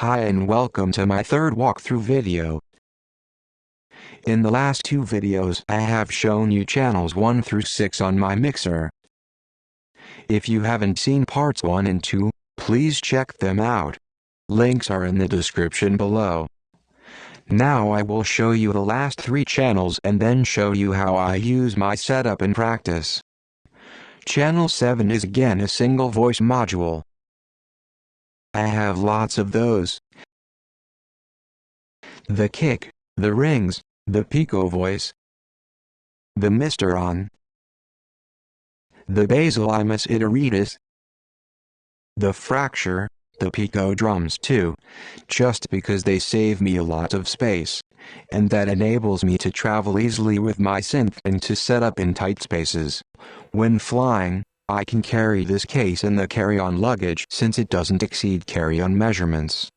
Hi and welcome to my third walkthrough video. In the last two videos I have shown you channels 1 through 6 on my mixer. If you haven't seen parts 1 and 2, please check them out. Links are in the description below. Now I will show you the last 3 channels and then show you how I use my setup in practice. Channel 7 is again a single voice module. I have lots of those. The kick, the rings, the pico voice, the Mr. On, the basalimus iteratus, the fracture, the pico drums too, just because they save me a lot of space, and that enables me to travel easily with my synth and to set up in tight spaces. When flying, I can carry this case in the carry-on luggage since it doesn't exceed carry-on measurements.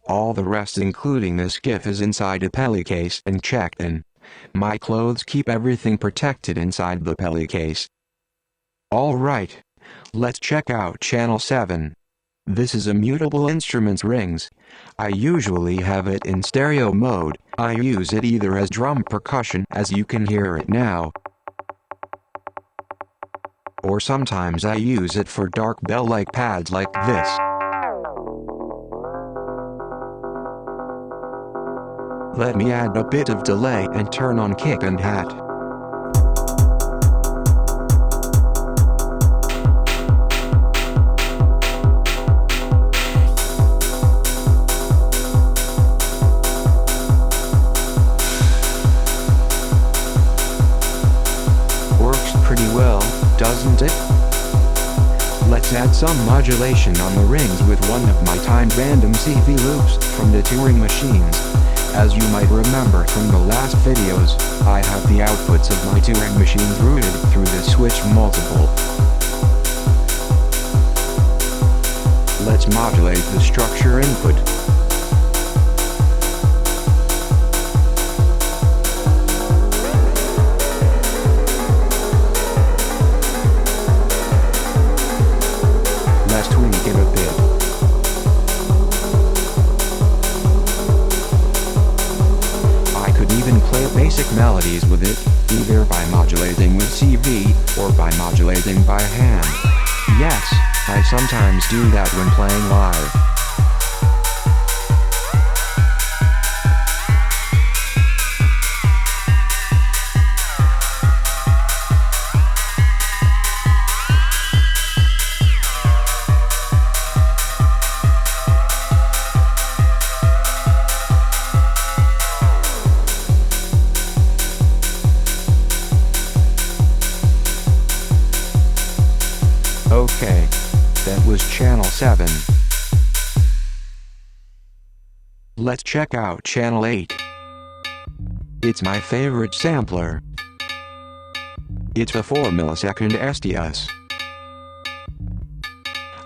All the rest including this GIF is inside a pelly case and checked in. My clothes keep everything protected inside the pelly case. Alright, let's check out channel 7. This is a mutable instruments rings. I usually have it in stereo mode. I use it either as drum percussion as you can hear it now, or sometimes I use it for dark bell-like pads like this. Let me add a bit of delay and turn on kick and hat. Works pretty well, doesn't it? Let's add some modulation on the rings with one of my timed random CV loops from the Touring machines. As you might remember from the last videos, I have the outputs of my Touring machines routed through the switch multiple. Let's modulate the structure input. Let's tweak it a bit. Even play basic melodies with it, either by modulating with CV, or by modulating by hand. Yes, I sometimes do that when playing live. Okay, that was channel 7. Let's check out channel 8. It's my favorite sampler. It's a 4 millisecond STS.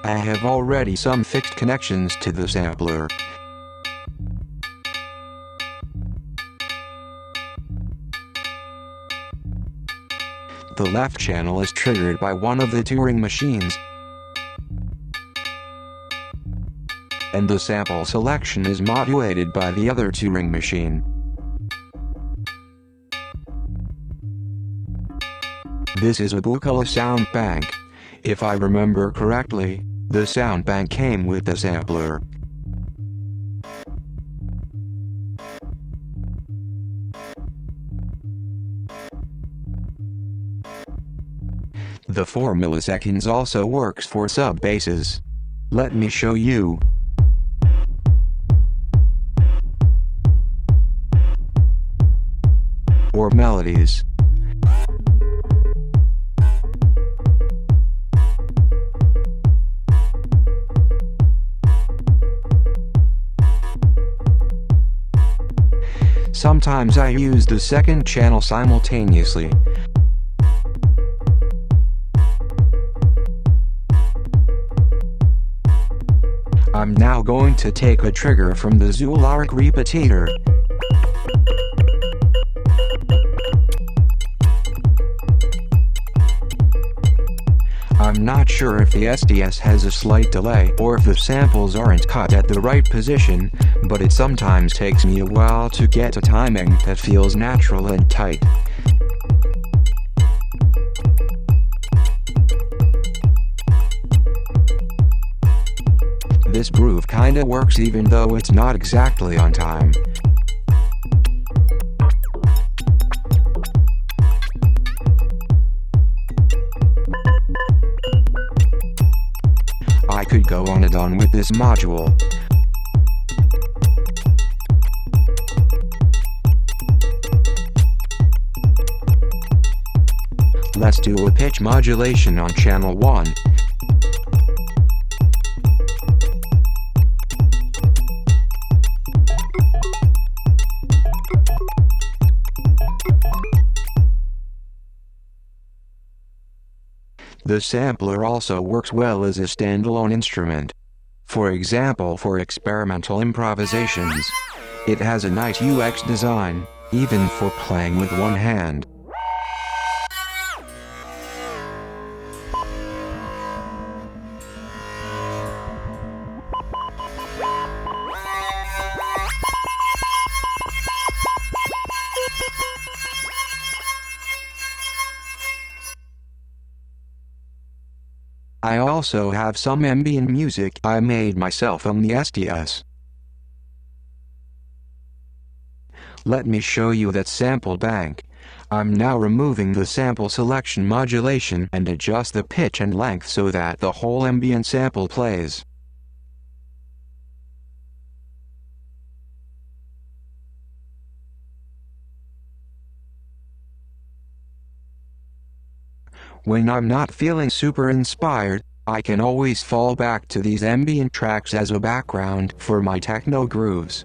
I have already some fixed connections to the sampler. The left channel is triggered by one of the Touring machines, and the sample selection is modulated by the other Touring machine. This is a Buchla sound bank. If I remember correctly, the sound bank came with the sampler. The 4 milliseconds also works for sub-basses. Let me show you. Or melodies. Sometimes I use the second channel simultaneously. I'm now going to take a trigger from the Zularic repeater. I'm not sure if the SDS has a slight delay or if the samples aren't cut at the right position, but it sometimes takes me a while to get a timing that feels natural and tight. This groove kinda works even though it's not exactly on time. I could go on and on with this module. Let's do a pitch modulation on channel 1. The sampler also works well as a standalone instrument. For example, for experimental improvisations. It has a nice UX design, even for playing with one hand. I also have some ambient music I made myself on the SDS. Let me show you that sample bank. I'm now removing the sample selection modulation and adjust the pitch and length so that the whole ambient sample plays. When I'm not feeling super inspired, I can always fall back to these ambient tracks as a background for my techno grooves.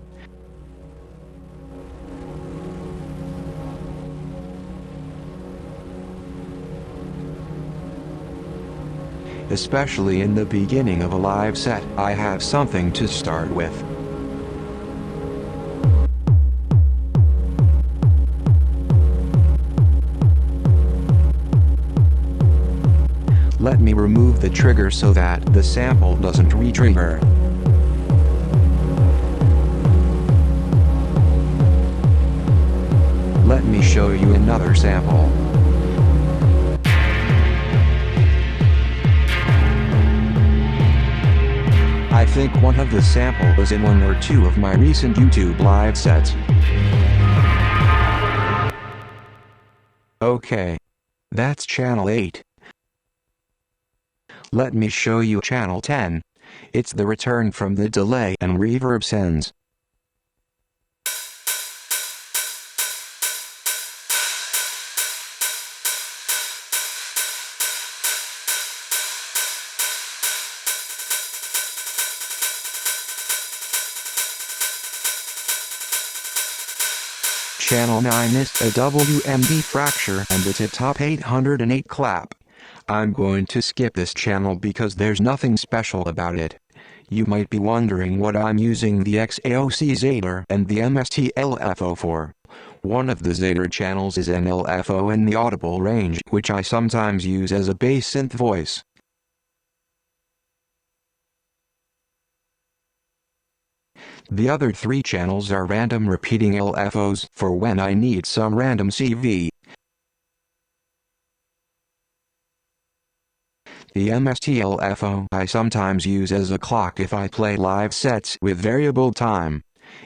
Especially in the beginning of a live set, I have something to start with. Let me remove the trigger so that the sample doesn't re-trigger. Let me show you another sample. I think one of the samples was in one or two of my recent YouTube live sets. Okay. That's channel 8. Let me show you channel 10. It's the return from the delay and reverb sends. Channel 9 is a WMD fracture and it's a top 808 clap. I'm going to skip this channel because there's nothing special about it. You might be wondering what I'm using the XAOC Zader and the MST LFO for. One of the Zader channels is an LFO in the audible range, which I sometimes use as a bass synth voice. The other 3 channels are random repeating LFOs for when I need some random CV. The MST LFO I sometimes use as a clock if I play live sets with variable time.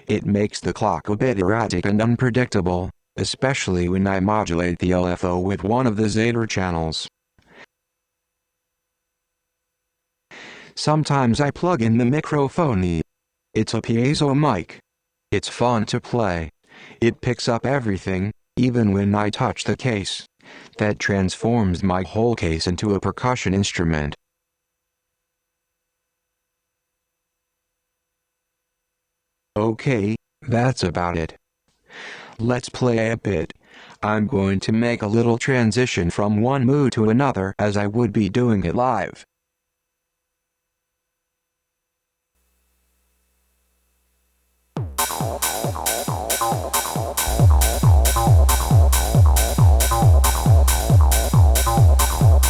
It makes the clock a bit erratic and unpredictable, especially when I modulate the LFO with one of the Zader channels. Sometimes I plug in the microphone. It's a piezo mic. It's fun to play. It picks up everything, even when I touch the case. That transforms my whole case into a percussion instrument. Okay, that's about it. Let's play a bit. I'm going to make a little transition from one mood to another as I would be doing it live.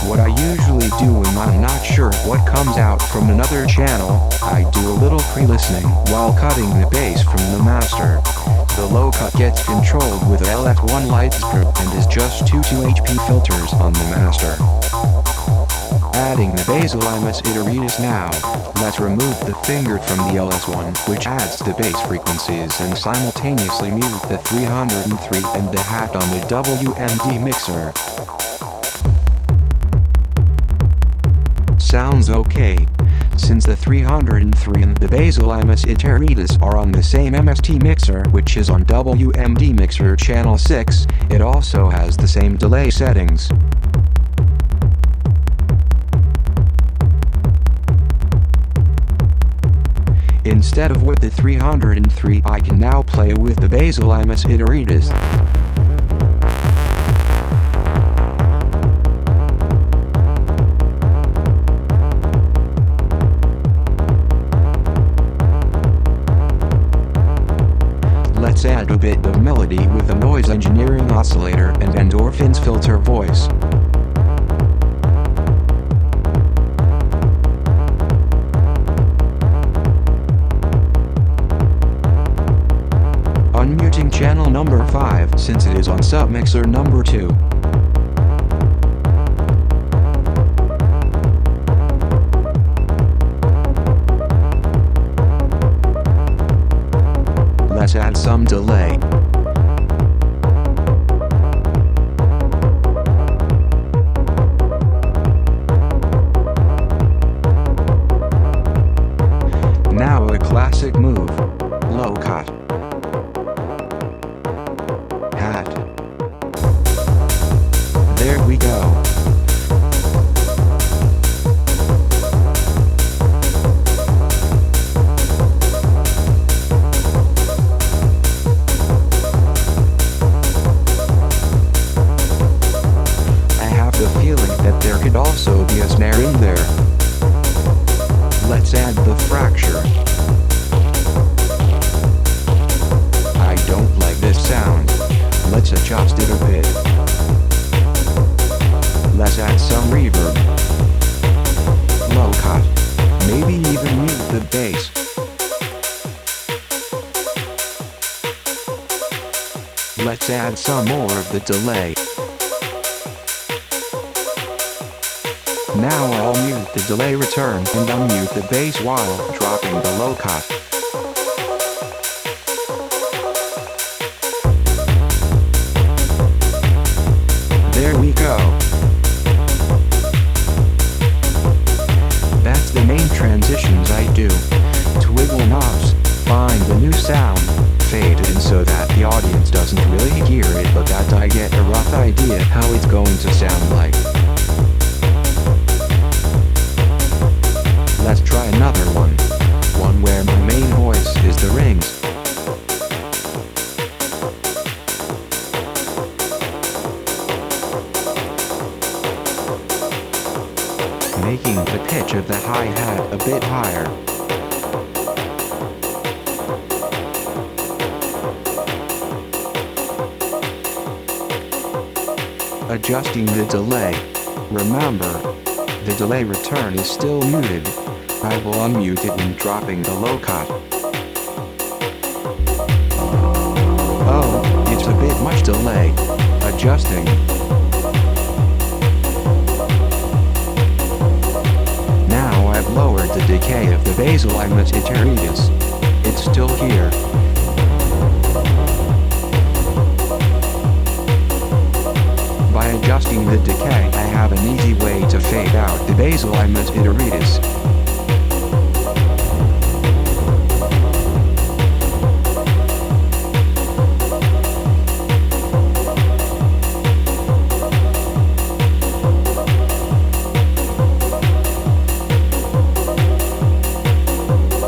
What I usually do when I'm not sure what comes out from another channel, I do a little pre-listening while cutting the bass from the master. The low cut gets controlled with LF1 lights group and is just 2 2HP filters on the master. Adding the basalimus iteratus now. Let's remove the finger from the LS1, which adds the bass frequencies, and simultaneously mute the 303 and the hat on the WMD mixer. Sounds okay. Since the 303 and the basalimus iteratus are on the same MST mixer, which is on WMD mixer channel 6, it also has the same delay settings. Instead of with the 303, I can now play with the basalimus iteratus. Let's add a bit of melody with a noise engineering oscillator and endorphins filter voice. Unmuting channel number 5 since it is on submixer number 2. Let's add some delay. Now a classic move. Low cut. Hat. There we go. That there could also be a snare in there. Let's add the fracture. I don't like this sound. Let's adjust it a bit. Let's add some reverb. Low cut. Maybe even mute the bass. Let's add some more of the delay. Now I'll mute the delay return and unmute the bass while dropping the low cut. There we go. That's the main transitions I do. Twiggle knobs, find the new sound, fade in so that the audience doesn't really hear it but that I get a rough idea how it's going to sound like. Let's try another one. One where my main voice is the rings. Making the pitch of the hi-hat a bit higher. Adjusting the delay. Remember, the delay return is still muted. I will unmute it when dropping the low cut. Oh, it's a bit much delay. Adjusting. Now I've lowered the decay of the basalimus iteratus. It's still here. By adjusting the decay, I have an easy way to fade out the basalimus iteratus.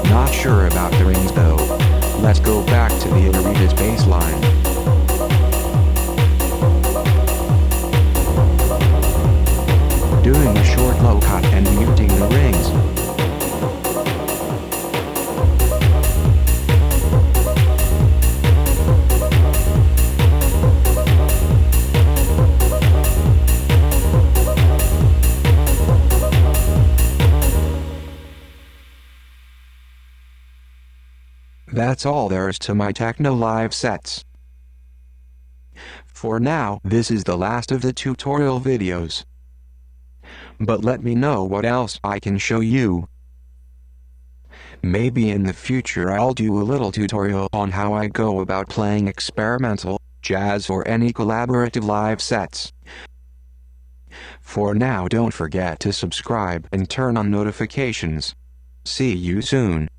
Not sure about the rings though. Let's go back to the iteratus bass line. Doing a short low cut and muting the rings. That's all there is to my techno live sets. For now, this is the last of the tutorial videos. But let me know what else I can show you. Maybe in the future I'll do a little tutorial on how I go about playing experimental, jazz or any collaborative live sets. For now, don't forget to subscribe and turn on notifications. See you soon.